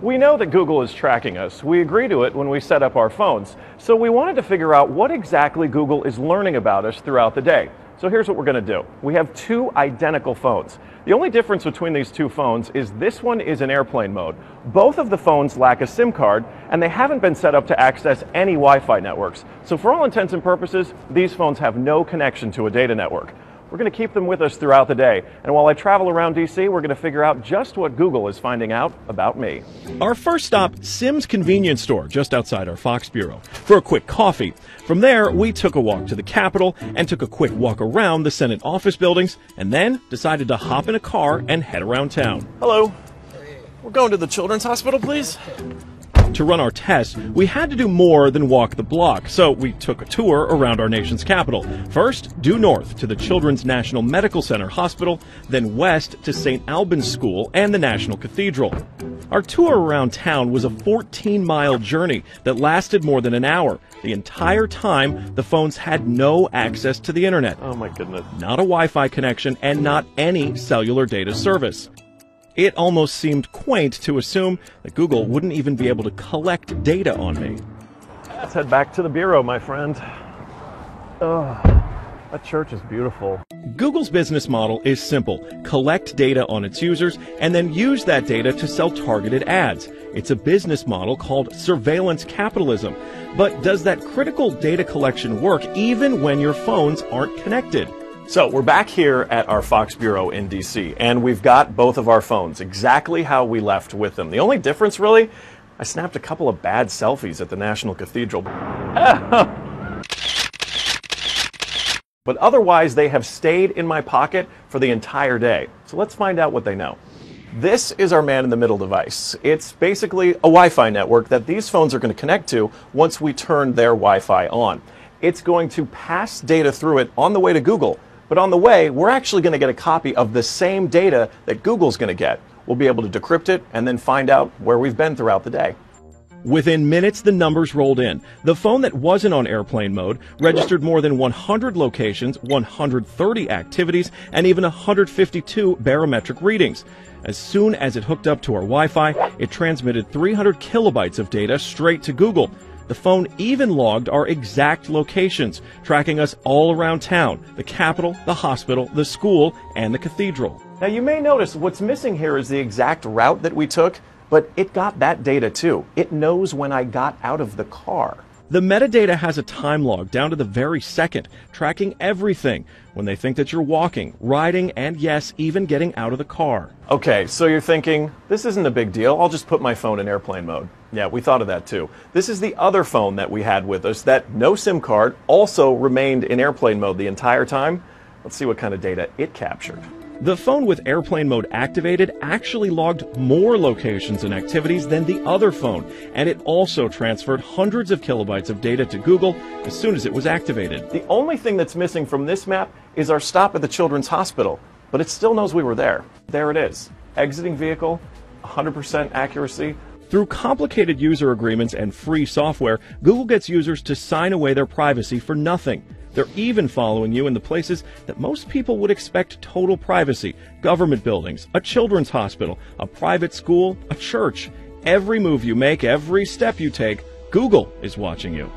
We know that Google is tracking us. We agree to it when we set up our phones. So we wanted to figure out what exactly Google is learning about us throughout the day. So here's what we're going to do. We have two identical phones. The only difference between these two phones is this one is in airplane mode. Both of the phones lack a SIM card, and they haven't been set up to access any Wi-Fi networks. So for all intents and purposes, these phones have no connection to a data network. We're going to keep them with us throughout the day. And while I travel around DC, we're going to figure out just what Google is finding out about me. Our first stop, Sim's convenience store, just outside our Fox bureau, for a quick coffee. From there, we took a walk to the Capitol and took a quick walk around the Senate office buildings, and then decided to hop in a car and head around town. Hello. We're going to the Children's Hospital, please? To run our tests, we had to do more than walk the block, so we took a tour around our nation's capital. First, due north to the Children's National Medical Center Hospital, then west to St. Albans School and the National Cathedral. Our tour around town was a 14-mile journey that lasted more than an hour. The entire time, the phones had no access to the internet. Oh my goodness. Not a Wi-Fi connection and not any cellular data service. It almost seemed quaint to assume that Google wouldn't even be able to collect data on me. Let's head back to the bureau, my friend. Oh, that church is beautiful. Google's business model is simple. Collect data on its users and then use that data to sell targeted ads. It's a business model called surveillance capitalism. But does that critical data collection work even when your phones aren't connected? So we're back here at our Fox Bureau in DC, and we've got both of our phones exactly how we left with them. The only difference, really, I snapped a couple of bad selfies at the National Cathedral. But otherwise, they have stayed in my pocket for the entire day. So let's find out what they know. This is our man-in-the-middle device. It's basically a Wi-Fi network that these phones are going to connect to once we turn their Wi-Fi on. It's going to pass data through it on the way to Google. But on the way, we're actually going to get a copy of the same data that Google's going to get. We'll be able to decrypt it and then find out where we've been throughout the day. Within minutes, the numbers rolled in. The phone that wasn't on airplane mode registered more than 100 locations, 130 activities, and even 152 barometric readings. As soon as it hooked up to our Wi-Fi, it transmitted 300 kilobytes of data straight to Google. The phone even logged our exact locations, tracking us all around town, the Capitol, the hospital, the school, and the cathedral. Now you may notice what's missing here is the exact route that we took, but it got that data too. It knows when I got out of the car. The metadata has a time log down to the very second, tracking everything when they think that you're walking, riding, and yes, even getting out of the car. Okay, so you're thinking, this isn't a big deal, I'll just put my phone in airplane mode. Yeah, we thought of that too. This is the other phone that we had with us that no SIM card also remained in airplane mode the entire time. Let's see what kind of data it captured. The phone with airplane mode activated actually logged more locations and activities than the other phone, and it also transferred hundreds of kilobytes of data to Google as soon as it was activated. The only thing that's missing from this map is our stop at the Children's Hospital, but it still knows we were there. There it is. Exiting vehicle, 100% accuracy. Through complicated user agreements and free software, Google gets users to sign away their privacy for nothing. They're even following you in the places that most people would expect total privacy: government buildings, a children's hospital, a private school, a church. Every move you make, every step you take, Google is watching you.